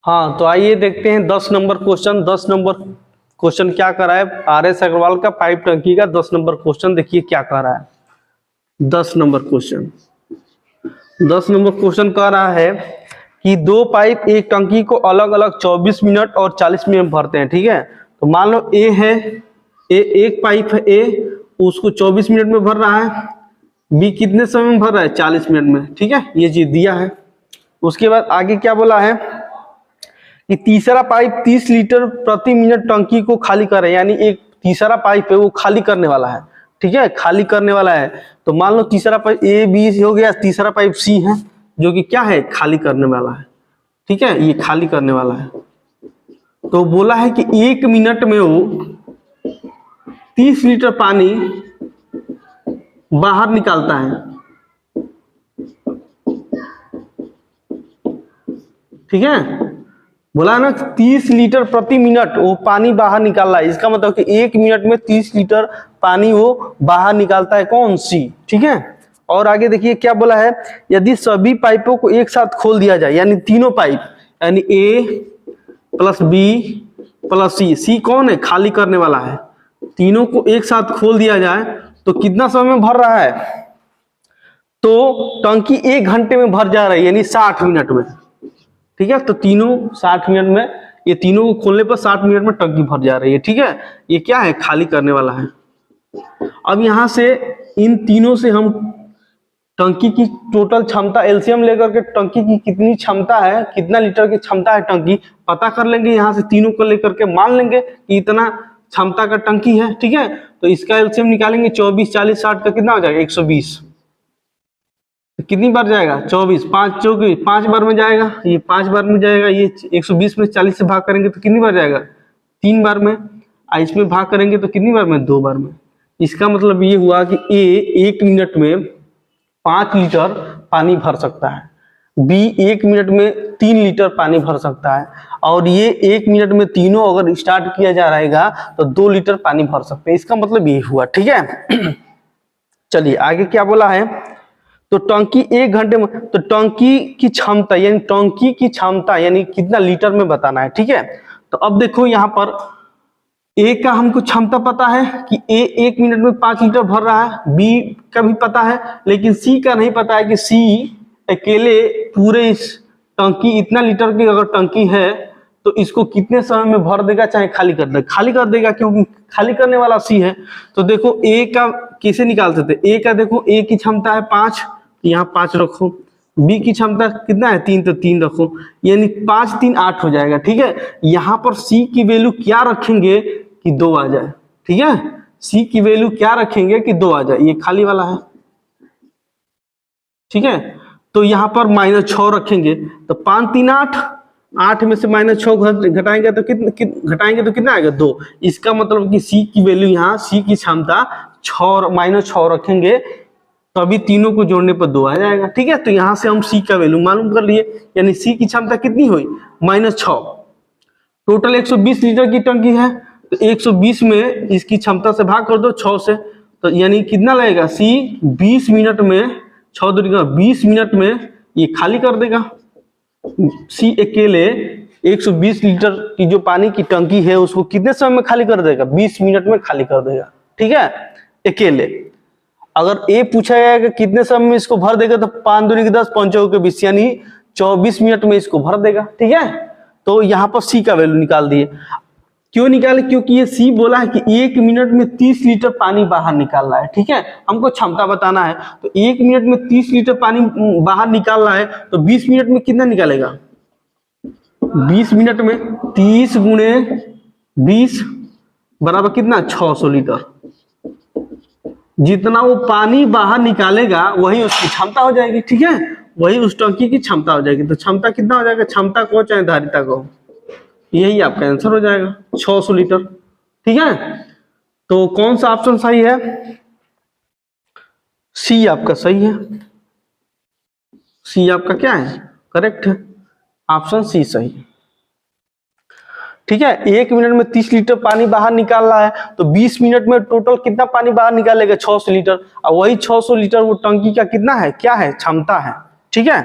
हाँ, तो आइए देखते हैं 10 नंबर क्वेश्चन। 10 नंबर क्वेश्चन क्या कर रहा है, आर.एस. अग्रवाल का पाइप टंकी का 10 नंबर क्वेश्चन देखिए क्या कर रहा है। 10 नंबर क्वेश्चन 10 नंबर क्वेश्चन कह रहा है कि दो पाइप एक टंकी को अलग अलग 24 मिनट और 40 मिनट भरते हैं। ठीक है, तो मान लो ए है, एक पाइप है ए, उसको 24 मिनट में भर रहा है, बी कितने समय में भर रहा है, 40 मिनट में। ठीक है, ये चीज दिया है। उसके बाद आगे क्या बोला है कि तीसरा पाइप 30 लीटर प्रति मिनट टंकी को खाली कर रहा है, यानी एक तीसरा पाइप है वो खाली करने वाला है। ठीक है, खाली करने वाला है। तो मान लो तीसरा पाइप ए बी हो गया, तीसरा पाइप सी है जो कि क्या है, खाली करने वाला है। ठीक है, ये खाली करने वाला है। तो बोला है कि 1 मिनट में वो 30 लीटर पानी बाहर निकालता है। ठीक है, बोला ना 30 लीटर प्रति मिनट वो पानी बाहर निकाल रहा है। इसका मतलब कि 1 मिनट में 30 लीटर पानी वो बाहर निकालता है, कौन सी। ठीक है, और आगे देखिए क्या बोला है, यदि सभी पाइपों को एक साथ खोल दिया जाए, यानी तीनों पाइप, यानी ए प्लस बी प्लस सी, सी कौन है, खाली करने वाला है, तीनों को एक साथ खोल दिया जाए तो कितना समय में भर रहा है, तो टंकी 1 घंटे में भर जा रही है, यानी 60 मिनट में। ठीक है, तो तीनों 60 मिनट में, ये तीनों को खोलने पर 60 मिनट में टंकी भर जा रही है। ठीक है, ये क्या है, खाली करने वाला है। अब यहां से इन तीनों से हम टंकी की टोटल क्षमता एलसीएम लेकर के टंकी की कितनी क्षमता है, कितना लीटर की क्षमता है टंकी, पता कर लेंगे। यहां से तीनों को लेकर के मान लेंगे कि इतना क्षमता का टंकी है। ठीक है, तो इसका एलसीएम निकालेंगे, 24 40 60 का कितना हो जाएगा, 120। कितनी बार जाएगा, 24, 5 चौकी 5 बार में जाएगा, ये 5 बार में जाएगा। ये 120 में 40 से भाग करेंगे तो कितनी बार जाएगा, 3 बार में। इसमें भाग करेंगे तो कितनी बार में, 2 बार में। इसका मतलब ये हुआ कि ए 1 मिनट में 5 लीटर पानी भर सकता है, बी 1 मिनट में 3 लीटर पानी भर सकता है, और ये 1 मिनट में तीनों अगर स्टार्ट किया जा रहेगा तो 2 लीटर पानी भर सकते हैं। इसका मतलब ये हुआ। ठीक है, चलिए आगे क्या बोला है, तो टंकी 1 घंटे में, तो टंकी की क्षमता यानी टंकी की क्षमता यानी कितना लीटर में बताना है। ठीक है, तो अब देखो यहाँ पर ए का हमको क्षमता पता है कि ए 1 मिनट में 5 लीटर भर रहा है, बी का भी पता है, लेकिन सी का नहीं पता है कि सी अकेले पूरे इस टंकी इतना लीटर की अगर टंकी है तो इसको कितने समय में भर देगा, चाहे खाली कर देगा, खाली कर देगा, क्योंकि खाली करने वाला सी है। तो देखो ए का कैसे निकाल सकते, ए का देखो, ए की क्षमता है 5, यहाँ 5 रखो, बी की क्षमता कितना है 3, तो 3 रखो, यानी 5 3 8 हो जाएगा। ठीक है, यहाँ पर सी की वैल्यू क्या रखेंगे कि 2 आ जाए। ठीक है, सी की वैल्यू क्या रखेंगे कि 2 आ जाए, ये खाली वाला है। ठीक है, तो यहाँ पर -6 रखेंगे, तो 5 3 8, 8 में से -6 घटाएंगे तो कितना आएगा, 2। इसका मतलब कि सी की वैल्यू, यहाँ सी की क्षमता 6 -6 रखेंगे तभी तीनों को जोड़ने पर 2 आ जाएगा। ठीक है, तो यहां से हम सी का वैल्यू मालूम कर लिए, यानी सी की क्षमता कितनी हुई, -6। टोटल 120 लीटर की टंकी है, तो 120 में इसकी क्षमता से भाग कर दो 6 से, तो यानी कितना लगेगा, सी 20 मिनट में, 6 दूनी 20 मिनट में ये खाली कर देगा। सी अकेले 120 लीटर की जो पानी की टंकी है उसको कितने समय में खाली कर देगा, 20 मिनट में खाली कर देगा। ठीक है, अकेले। अगर ए पूछा गया कि कितने समय में इसको भर देगा, तो 5 दूनी 10 5 के 20, यानी 24 मिनट में इसको भर देगा। ठीक है, तो यहाँ पर सी का वैल्यू निकाल दिए। क्यों निकाले, क्योंकि ये सी बोला है कि 1 मिनट में 30 लीटर पानी बाहर निकाल रहा है। ठीक है, हमको क्षमता बताना है, तो 1 मिनट में 30 लीटर पानी बाहर निकाल रहा है, तो 20 मिनट में कितना निकालेगा, 20 मिनट में 30 गुणे 20 बराबर कितना, 600 लीटर। जितना वो पानी बाहर निकालेगा वही उसकी क्षमता हो जाएगी। ठीक है, वही उस टंकी की क्षमता हो जाएगी। तो क्षमता कितना हो जाएगा, क्षमता को चाहे धारिता को, यही आपका आंसर हो जाएगा, 600 लीटर। ठीक है, तो कौन सा ऑप्शन सही है, सी आपका सही है। सी आपका क्या है, करेक्ट है, ऑप्शन सी सही है। ठीक है, 1 मिनट में 30 लीटर पानी बाहर निकाल रहा है, तो 20 मिनट में टोटल कितना पानी बाहर निकालेगा, 600 लीटर। और वही 600 लीटर वो टंकी का कितना है, क्या है, क्षमता है। ठीक है,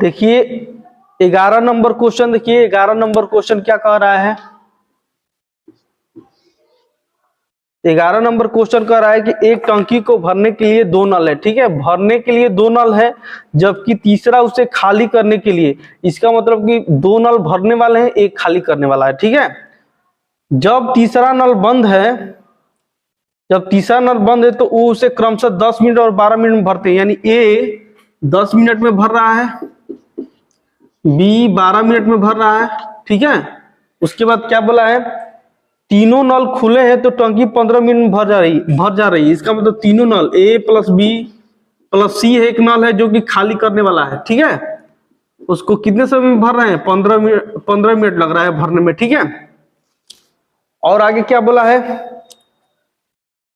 देखिए 11 नंबर क्वेश्चन, देखिए 11 नंबर क्वेश्चन क्या कह रहा है। 11 नंबर क्वेश्चन कह रहा है कि एक टंकी को भरने के लिए 2 नल है, ठीक है, भरने के लिए 2 नल है, जबकि तीसरा उसे खाली करने के लिए, इसका मतलब कि 2 नल भरने वाले हैं, एक खाली करने वाला है, ठीक है। जब तीसरा नल बंद है, जब तीसरा नल बंद है तो वो उसे क्रमशः 10 मिनट और 12 मिनट में भरते हैं, यानी ए 10 मिनट में भर रहा है, बी 12 मिनट में भर रहा है, ठीक है। उसके बाद क्या बोला है, तीनों नल खुले हैं तो टंकी 15 मिनट में भर जा रही है। इसका मतलब तीनों नल ए प्लस बी प्लस सी है, एक नल है जो कि खाली करने वाला है, ठीक है, उसको कितने समय में भर रहे हैं, 15 मिनट लग रहा है भरने में, ठीक है। और आगे क्या बोला है,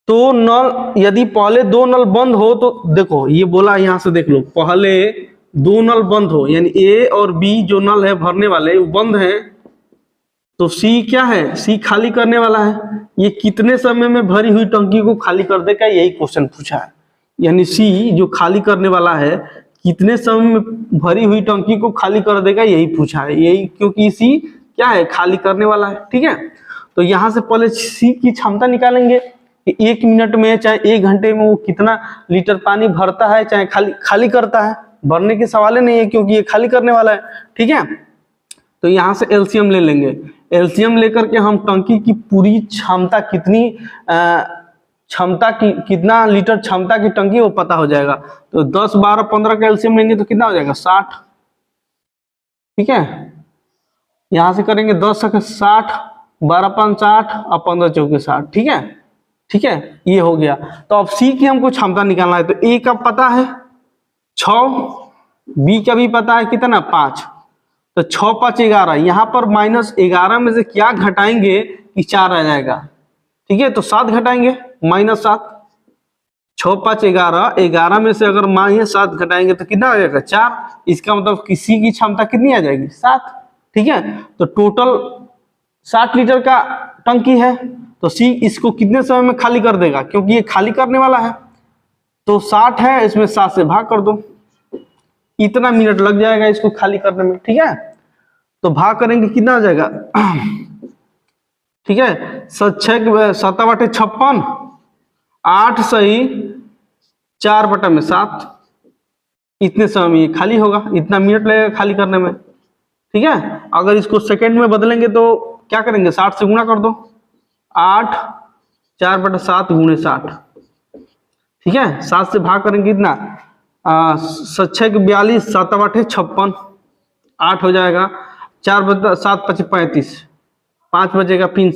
तो नल यदि पहले 2 नल बंद हो तो देखो ये बोला, यहां से देख लो, पहले 2 नल बंद हो, यानी ए और बी जो नल है भरने वाले वो बंद है, तो सी क्या है, सी खाली करने वाला है। ये कितने समय में भरी हुई टंकी को खाली कर देगा, यही क्वेश्चन पूछा है। यानी सी जो खाली करने वाला है कितने समय में भरी हुई टंकी को खाली कर देगा, यही पूछा है, यही, क्योंकि सी क्या है, खाली करने वाला है, ठीक है। तो यहां से पहले सी की क्षमता निकालेंगे कि 1 मिनट में चाहे 1 घंटे में वो कितना लीटर पानी भरता है, चाहे खाली करता है। भरने के सवाल नहीं है क्योंकि ये खाली करने वाला है, ठीक है। तो यहां से एलसीएम ले लेंगे, एलसीएम लेकर के हम टंकी की पूरी क्षमता कितनी, क्षमता की कितना लीटर क्षमता की टंकी वो पता हो जाएगा। तो 10, 12, 15 का एलसीएम लेंगे तो कितना हो जाएगा, 60, ठीक है। यहां से करेंगे 10 से 60, 12 5 60 और 15 चौके 60, ठीक है, ठीक है, ये हो गया। तो अब सी की हमको क्षमता निकालना है, तो ए का पता है 6, बी का भी पता है कितना 5, तो 6 5 11, यहां पर -11 में से क्या घटाएंगे कि 4 आ जाएगा, ठीक है। तो 7 घटाएंगे, -7, 6 5 11, 11 में से अगर -7 घटाएंगे तो कितना आ जाएगा, 4। इसका मतलब किसी की क्षमता कितनी आ जाएगी, 7, ठीक है। तो टोटल 60 लीटर का टंकी है, तो सी इसको कितने समय में खाली कर देगा, क्योंकि ये खाली करने वाला है। तो 60 है, इसमें 7 से भाग कर दो, इतना मिनट लग जाएगा इसको खाली करने में, ठीक है। तो भाग करेंगे कितना आ जाएगा, ठीक है, 6 7 बटे 56, 8 सही 4 बटा में 7, इतने समय में ये खाली होगा, इतना मिनट लगेगा खाली करने में, ठीक है। अगर इसको सेकंड में बदलेंगे तो क्या करेंगे, 60 से गुणा कर दो, 8 4 बटा 7 गुणे 60, ठीक है। 7 से भाग करेंगे कितना, 6 42, 7 बटे 56, 8 हो जाएगा, 4 बटा 7 5 35, 5 बचेगा पिन,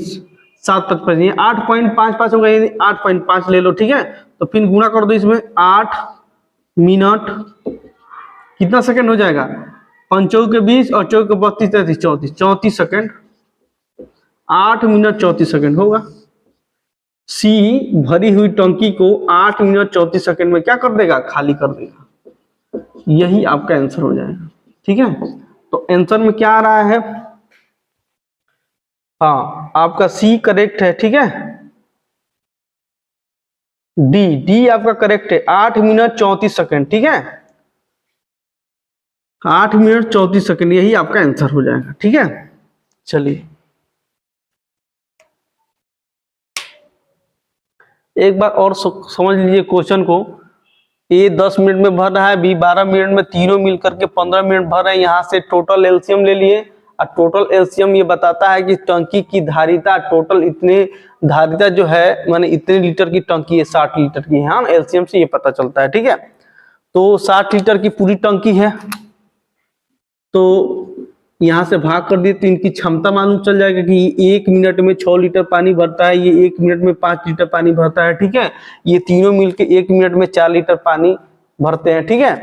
7 5 5, 8.55 होगा, 8.5 ले लो, ठीक है। तो फिर गुणा कर दो इसमें, 8 मिनट कितना सेकंड हो जाएगा, 5 के 20 और 4 के 32 33 34, 34 सेकंड, 8 मिनट 34 सेकंड होगा। सी भरी हुई टंकी को 8 मिनट 34 सेकंड में क्या कर देगा, खाली कर देगा। यही आपका आंसर हो जाएगा, ठीक है। तो आंसर में क्या आ रहा है, हाँ आपका सी करेक्ट है, ठीक है। डी आपका करेक्ट है, 8 मिनट 34 सेकंड, ठीक है, 8 मिनट 34 सेकंड, यही आपका आंसर हो जाएगा, ठीक है। चलिए एक बार और समझ लीजिए क्वेश्चन को, ए 10 मिनट में भर रहा है, बी 12 मिनट में, तीनों मिलकर के 15 मिनट भर रहे हैं। यहाँ से टोटल एलसीएम ले लिए, और टोटल एलसीएम ये बताता है कि टंकी की धारिता टोटल इतने, धारिता जो है माने इतने लीटर की टंकी है, 60 लीटर की है, हाँ एलसीएम से ये पता चलता है, ठीक है। तो 60 लीटर की पूरी टंकी है, तो यहाँ से भाग कर दिए तो इनकी क्षमता मालूम चल जाएगा कि 1 मिनट में 6 लीटर पानी भरता है, ये 1 मिनट में 5 लीटर पानी भरता है, ठीक है। ये तीनों मिलके 1 मिनट में 4 लीटर पानी भरते हैं, ठीक है।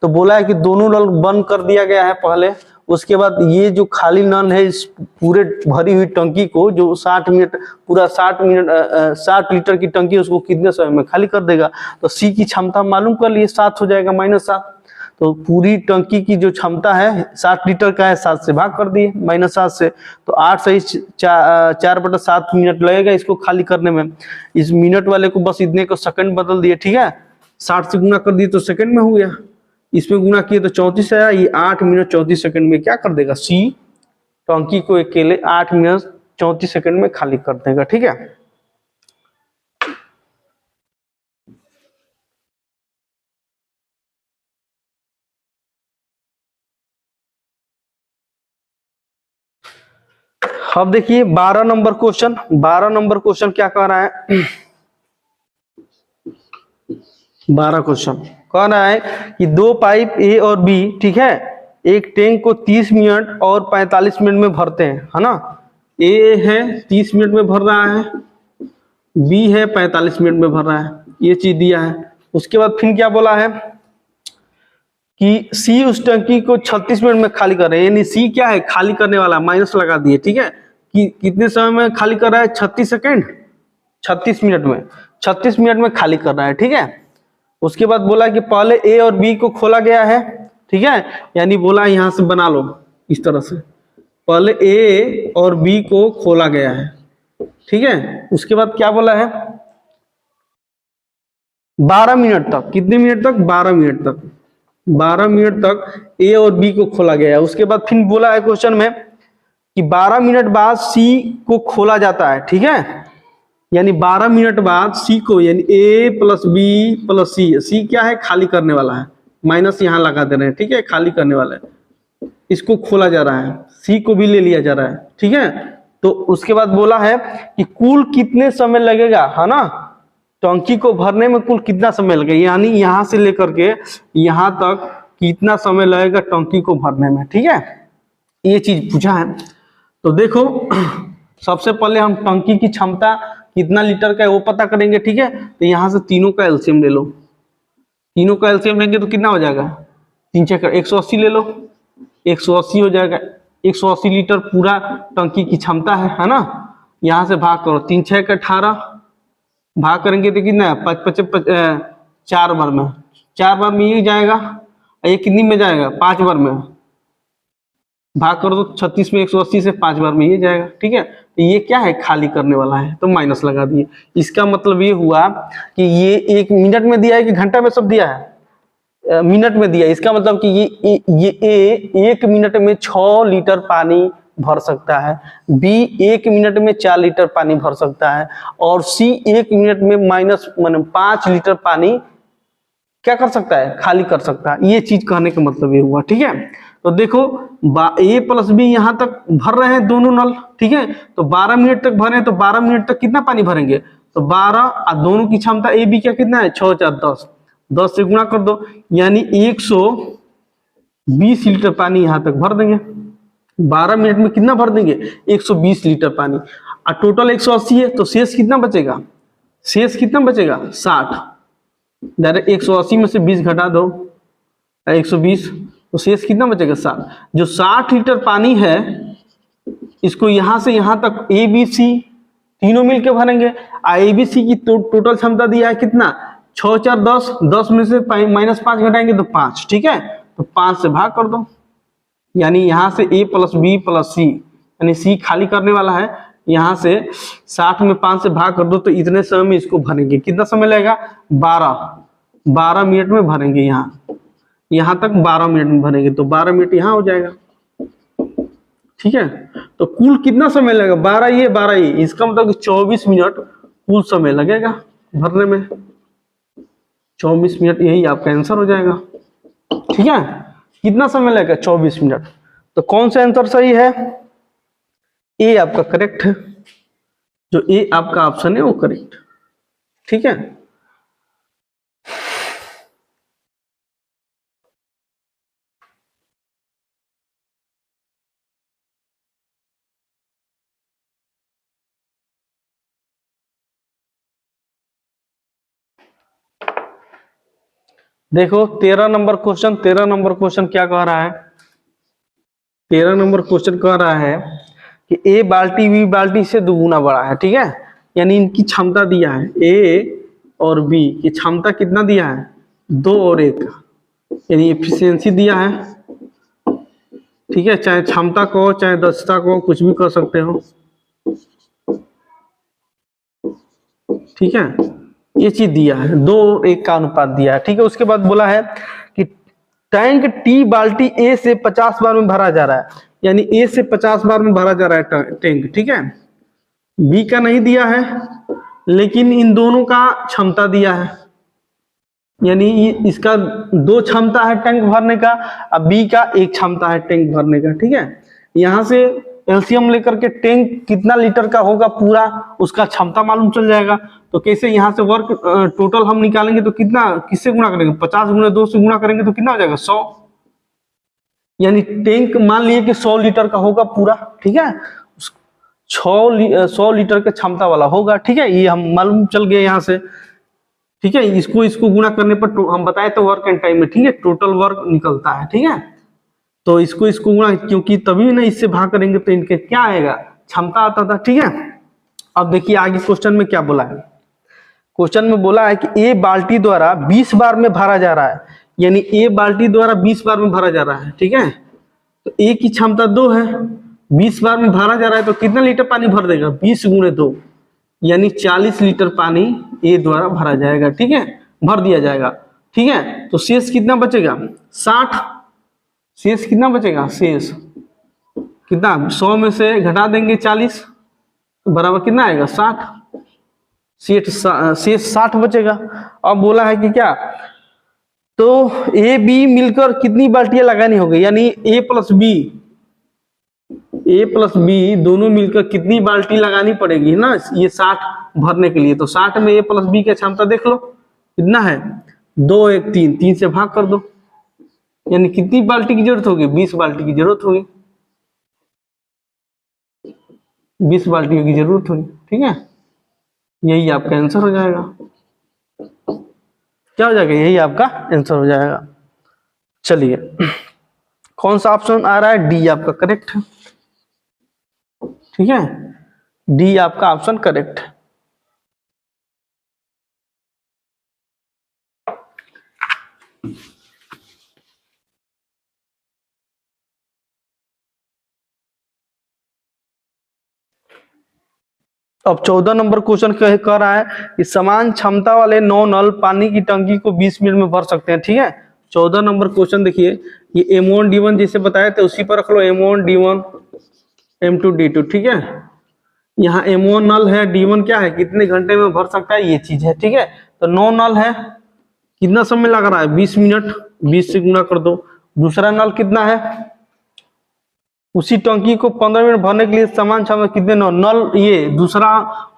तो बोला है कि दोनों नल बंद कर दिया गया है पहले, उसके बाद ये जो खाली नल है इस पूरे भरी हुई टंकी को, जो 60 मिनट पूरा 60 लीटर की टंकी, उसको कितने समय में खाली कर देगा। तो सी की क्षमता मालूम कर लिए, 7 हो जाएगा, -7। तो पूरी टंकी की जो क्षमता है 60 लीटर का है, 7 से भाग कर दिए, -7 से, तो 8 सही 4 बटा 7 मिनट लगेगा इसको खाली करने में। इस मिनट वाले को बस इतने को सेकंड बदल दिए, ठीक है, 60 से गुना कर दिए तो सेकंड में हो गया, इसमें गुना किए तो 34 आया, ये 8 मिनट 34 सेकंड में क्या कर देगा, सी टंकी को अकेले 8 मिनट 34 सेकंड में खाली कर देगा। ठीक है, अब देखिए 12 नंबर क्वेश्चन। 12 नंबर क्वेश्चन क्या कह रहा है, 12 क्वेश्चन कह रहा है कि दो पाइप ए और बी, ठीक है, एक टैंक को 30 मिनट और 45 मिनट में भरते हैं, है ना। ए है 30 मिनट में भर रहा है, बी है 45 मिनट में भर रहा है, ये चीज दिया है। उसके बाद फिर क्या बोला है कि सी उस टंकी को 36 मिनट में खाली कर रहे हैं, यानी सी क्या है, खाली करने वाला, माइनस लगा दिए। ठीक है, कि कितने समय में खाली कर रहा है, 36 सेकंड, 36 मिनट में, 36 मिनट में खाली कर रहा है। ठीक है, उसके बाद बोला कि पहले ए और बी को खोला गया है। ठीक है, यानी बोला यहां से बना लो इस तरह से, पहले ए और बी को खोला गया है। ठीक है, उसके बाद क्या बोला है, 12 मिनट तक, कितने मिनट तक, 12 मिनट तक, 12 मिनट तक ए और बी को खोला गया है। उसके बाद फिर बोला है क्वेश्चन में कि 12 मिनट बाद सी को खोला जाता है। ठीक है, यानी 12 मिनट बाद सी को, यानी ए प्लस बी प्लस सी, सी क्या है, खाली करने वाला है, माइनस यहां लगा दे रहे हैं। ठीक है, खाली करने वाला है, इसको खोला जा रहा है, सी को भी ले लिया जा रहा है। ठीक है, तो उसके बाद बोला है कि कुल कितने समय लगेगा, है ना, टंकी को भरने में कुल कितना समय लगेगा, यानी यहां से लेकर के यहां तक कितना समय लगेगा टंकी को भरने में। ठीक है, ये चीज पूछा है। तो देखो सबसे पहले हम टंकी की क्षमता कितना लीटर का है वो पता करेंगे। ठीक है, तो यहां से तीनों का एलसीएम ले लो, तीनों का एलसीएम लेंगे तो कितना हो जाएगा, 3 6 180 ले लो, 180 हो जाएगा। 180 लीटर पूरा टंकी की क्षमता है ना। यहां से भाग करो, 3 6 18, भाग करेंगे तो कितना है, 4 बार में, 4 बार में ये जाएगा, ये कितनी में जाएगा, 5 बार में, भाग करो तो 36 में 180 से 5 बार में ये जाएगा। ठीक है, तो ये क्या है, खाली करने वाला है, तो माइनस लगा दिए। इसका मतलब ये हुआ कि ये 1 मिनट में दिया है कि घंटा में सब दिया है, मिनट में दिया है। इसका मतलब कि ये 1 मिनट में 6 लीटर पानी भर सकता है, बी 1 मिनट में 4 लीटर पानी भर सकता है, और सी 1 मिनट में माने 5 लीटर पानी क्या कर सकता है, खाली कर सकता है। ये चीज कहने का मतलब ये हुआ। ठीक है, तो देखो ए प्लस बी यहां तक भर रहे हैं दोनों नल। ठीक है, तो 12 मिनट तक भरे, तो 12 मिनट तक कितना पानी भरेंगे, तो 12, और दोनों की क्षमता ए बी क्या कितना है, 6 4 10, 10 से गुणा कर दो, यानी 120 लीटर पानी यहां तक भर देंगे। 12 मिनट में कितना भर देंगे, 120 लीटर पानी, और टोटल 180 है, तो शेष कितना बचेगा, शेष कितना बचेगा, 60। डायरेक्ट 180 में से 20 घटा दो, 120, तो शेष कितना बचेगा, 60। जो 60 लीटर पानी है इसको यहां से यहां तक ए बी सी तीनों मिलके भरेंगे। ए बी सी की टोटल क्षमता दिया है कितना, 6 4 10, 10 में से -5 घटाएंगे तो 5। ठीक है, तो 5 से भाग कर दो, यानी यहां से ए प्लस बी प्लस सी, यानी सी खाली करने वाला है, यहां से 60 में 5 से भाग कर दो, तो इतने समय में इसको भरेंगे। कितना समय लगेगा, 12 मिनट में भरेंगे, यहां तक 12 मिनट में भरेंगे, तो 12 मिनट यहां हो जाएगा। ठीक है, तो कुल कितना समय लगेगा, 12 ये, इसका मतलब 24 मिनट कुल समय लगेगा भरने में, 24 मिनट, यही आपका आंसर हो जाएगा। ठीक है, कितना समय लगेगा, 24 मिनट। तो कौन सा आंसर सही है, ए आपका करेक्ट है, जो ए आपका ऑप्शन है वो करेक्ट। ठीक है, देखो 13 नंबर क्वेश्चन, 13 नंबर क्वेश्चन क्या कह रहा है, 13 नंबर क्वेश्चन कह रहा है कि ए बाल्टी बी बाल्टी से दुगुना बड़ा है। ठीक है, यानी इनकी क्षमता दिया है, ए और बी की क्षमता कितना दिया है, 2 और 1, यानी एफिशिएंसी दिया है। ठीक है, चाहे क्षमता को चाहे दक्षता को कुछ भी कर सकते हो। ठीक है, ये चीज दिया है, 2 और 1 का अनुपात दिया है। ठीक है, उसके बाद बोला है कि टैंक टी बाल्टी ए से 50 बार में भरा जा रहा है, यानी ए से 50 बार में भरा जा रहा है टैंक, ठीक है। बी का नहीं दिया है, लेकिन इन दोनों का क्षमता दिया है, यानी इसका 2 क्षमता है टैंक भरने का, अब बी का 1 क्षमता है टैंक भरने का, ठीक है। यहां से एलसीएम लेकर के टैंक कितना लीटर का होगा पूरा, उसका क्षमता मालूम चल जाएगा। तो कैसे यहाँ से वर्क टोटल हम निकालेंगे तो कितना, किससे गुणा करेंगे, 50 गुणा 2 से गुणा करेंगे तो कितना हो जाएगा 100, यानी टैंक मान लिए कि 100 लीटर का होगा पूरा, ठीक है। 100 लीटर के क्षमता वाला होगा, ठीक है। ये हम मालूम चल गया यहाँ से, ठीक है। इसको गुणा करने पर हम बताए तो वर्क एंड टाइम में, ठीक है, टोटल वर्क निकलता है, ठीक है। तो इसको गुणा, क्योंकि तभी ना इससे भाग करेंगे तो इनके क्या आएगा, क्षमता आता था, ठीक है। अब देखिए आगे क्वेश्चन में क्या बोला है। क्वेश्चन में बोला है कि ए बाल्टी द्वारा 20 बार में भरा जा रहा है, यानी ए बाल्टी द्वारा 20 बार में भरा जा रहा है, ठीक है। तो ए की क्षमता 2 है, 20 बार में भरा जा रहा है तो कितना लीटर पानी भर देगा, 20 गुणे 2, यानी 40 लीटर पानी ए द्वारा भरा जाएगा, ठीक है, भर दिया जाएगा, ठीक है। तो शेष कितना बचेगा, 60। शेष कितना बचेगा, शेष कितना, 100 में से घटा देंगे 40 तो बराबर कितना आएगा 60, शेष 60 बचेगा। अब बोला है कि क्या, तो ए बी मिलकर कितनी बाल्टियां लगानी होगी, यानी ए प्लस बी दोनों मिलकर कितनी बाल्टी लगानी पड़ेगी ना, ये 60 भरने के लिए। तो 60 में ए प्लस बी की क्षमता देख लो कितना है, 2 1 3, 3 से भाग कर दो, यानी कितनी बाल्टी की जरूरत होगी, 20 बाल्टी की जरूरत होगी, 20 बाल्टी की जरूरत होगी, ठीक है। यही आपका आंसर हो जाएगा, क्या हो जाएगा, यही आपका आंसर हो जाएगा। चलिए कौन सा ऑप्शन आ रहा है, डी आपका करेक्ट है, ठीक है, डी आपका ऑप्शन करेक्ट है। अब 14 नंबर क्वेश्चन कह रहा है कि समान क्षमता वाले 9 नल पानी की टंकी को 20 मिनट में भर सकते हैं, ठीक है। 14 नंबर क्वेश्चन देखिए, ये M1 D1 जैसे बताया था उसी पर रख लो, M1 D1 M2 D2, ठीक है। यहाँ M1 नल है, D1 क्या है, कितने घंटे में भर सकता है, ये चीज है, ठीक है। तो 9 नल है, कितना समय लग रहा है, 20 मिनट, 20 से गुणा कर दो। दूसरा नल कितना है, उसी टंकी को 15 मिनट भरने के लिए समान क्षमता कितने नल, ये दूसरा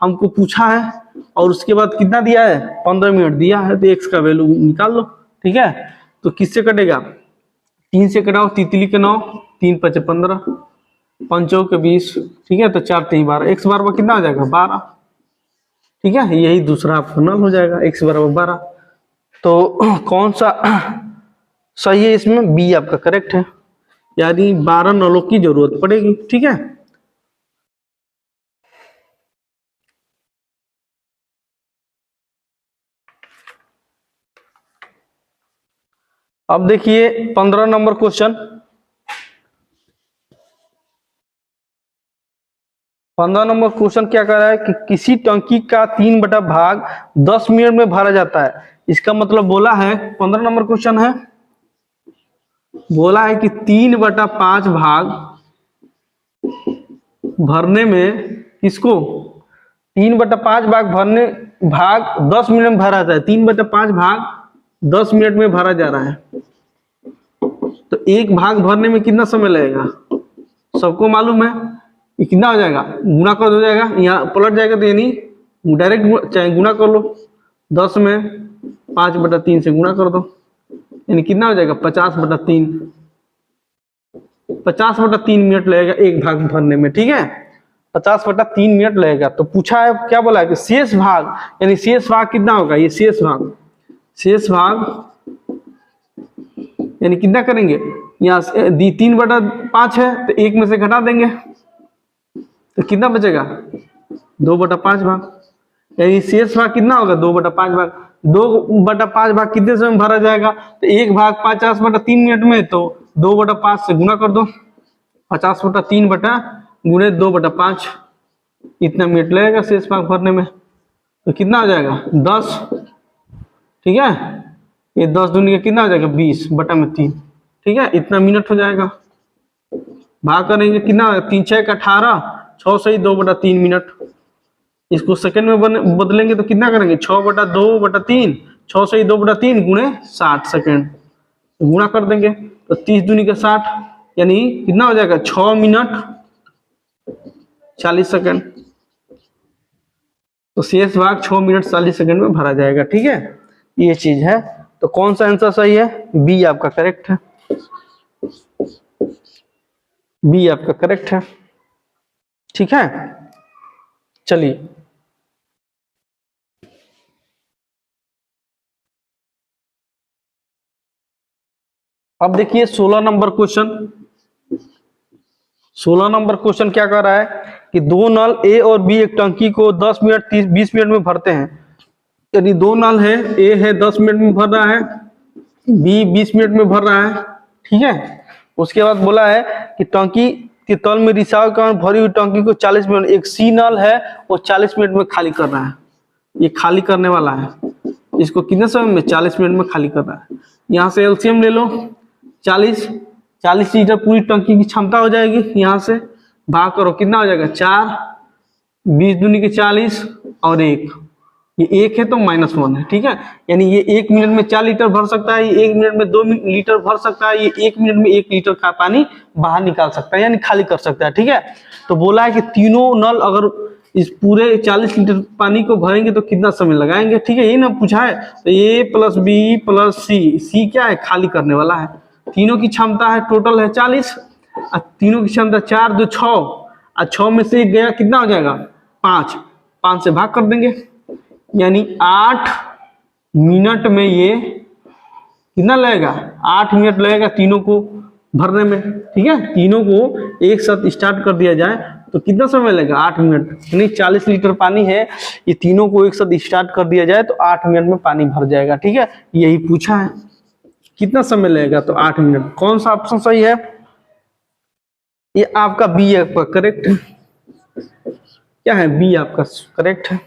हमको पूछा है, और उसके बाद कितना दिया है, 15 मिनट दिया है, तो x का वैल्यू निकाल लो, ठीक है। तो किससे कटेगा, 3 से कटाओ, तितली के 9, 3 5 15, 5 के 20, ठीक है। तो 4 3 12, x बराबर कितना हो जाएगा 12, ठीक है। यही दूसरा आपका नल हो जाएगा, x बराबर 12। तो कौन सा सही है इसमें, बी आपका करेक्ट है, यानी 12 नलों की जरूरत पड़ेगी, ठीक है। अब देखिए 15 नंबर क्वेश्चन, 15 नंबर क्वेश्चन क्या कर रहा है कि किसी टंकी का 3 बटा भाग 10 मिनट में भरा जाता है। इसका मतलब बोला है, 15 नंबर क्वेश्चन है, बोला है कि 3 बटा 5 भाग भरने में, किसको, 3 बटा 5 भाग 10 मिनट में भरा जाता है, 3 बटा 5 भाग 10 मिनट में भरा जा रहा है। तो एक भाग भरने में कितना समय लगेगा, सबको मालूम है, ये कितना हो जाएगा, गुणा कर हो जाएगा, यहाँ पलट जाएगा, तो यानी डायरेक्ट चाहे गुणा कर लो, 10 में 5 बटा 3 से गुणा कर दो, यानी कितना हो जाएगा 50 बटा 3, 50 बटा 3 मिनट लगेगा एक भाग भरने में, ठीक है, 50 बटा 3 मिनट लगेगा। तो पूछा है, क्या बोला है कि शेष भाग, यानी शेष भाग कितना होगा, ये शेष भाग यानी कितना करेंगे, यहाँ 3 बटा 5 है तो 1 में से घटा देंगे तो कितना बचेगा, 2 बटा 5 भाग, यानी शेष भाग कितना होगा, 2 बटा 5 भाग। 2 बटा 5 भाग कितने समय में भरा जाएगा, तो 1 भाग 50 बटा 3 मिनट में, तो 2 बटा 5 से गुणा कर दो, 50 बटा 3 बटा गुणे 2 बटा 5, इतना मिनट लगेगा शेष भाग भरने में। तो कितना हो जाएगा 10, ठीक है। ये 10 दूनी का कितना हो जाएगा 20 बटा में 3, ठीक है, इतना मिनट हो जाएगा। भाग करेंगे कितना, 3 6 का 18, 6 से 2 बटा 3 मिनट। इसको सेकंड में बदलेंगे तो कितना करेंगे, 6 बटा 2 बटा 3, 6 से 2 बटा 3 गुणे 60 सेकंड, गुणा कर देंगे तो 30 दूनी का 60, यानी कितना हो जाएगा 6 मिनट 40 सेकंड। तो शेष भाग 6 मिनट 40 सेकंड में भरा जाएगा, ठीक है, ये चीज है। तो कौन सा आंसर सही है, बी आपका करेक्ट है, बी आपका करेक्ट है, ठीक है। चलिए अब देखिए 16 नंबर क्वेश्चन। 16 नंबर क्वेश्चन क्या कर रहा है कि दो नल ए और बी एक टंकी को 10 मिनट 20 मिनट में भरते हैं, यानी दो नल है, ए है 10 मिनट में भर रहा है, बी 20 मिनट में भर रहा है, ठीक है। उसके बाद बोला है कि टंकी के तल में रिसाव के कारण भरी हुई टंकी को 40 मिनट, एक सी नल है वो 40 मिनट में खाली कर रहा है, ये खाली करने वाला है, इसको कितने समय में 40 मिनट में खाली कर रहा है। यहाँ से एलसीएम ले लो, 40 लीटर पूरी टंकी की क्षमता हो जाएगी, यहाँ से भाग करो कितना हो जाएगा 4, 20 दूनी के 40 और 1, ये 1 है तो -1 है, ठीक है, यानी ये 1 मिनट में 4 लीटर भर सकता है, ये 1 मिनट में 2 लीटर भर सकता है, ये 1 मिनट में 1 लीटर का पानी बाहर निकाल सकता है, यानी खाली कर सकता है, ठीक है। तो बोला है कि तीनों नल अगर इस पूरे 40 लीटर पानी को भरेंगे तो कितना समय लगाएंगे, ठीक है, यही ना पूछा है। तो ए प्लस बी प्लस सी, सी क्या है खाली करने वाला है, तीनों की क्षमता है टोटल है 40, और तीनों की क्षमता 4 2 6, और 6 में से गया कितना हो जाएगा 5, 5 से भाग कर देंगे, यानी 8 मिनट में ये कितना लगेगा 8 मिनट लगेगा तीनों को भरने में, ठीक है। तीनों को एक साथ स्टार्ट कर दिया जाए तो कितना समय लगेगा 8 मिनट, यानी 40 लीटर पानी है, ये तीनों को एक साथ स्टार्ट कर दिया जाए तो 8 मिनट में पानी भर जाएगा, ठीक है, यही पूछा है। कितना समय लगेगा तो 8 मिनट। कौन सा ऑप्शन सही है, ये आपका बी आपका करेक्ट है, क्या है बी आपका करेक्ट है।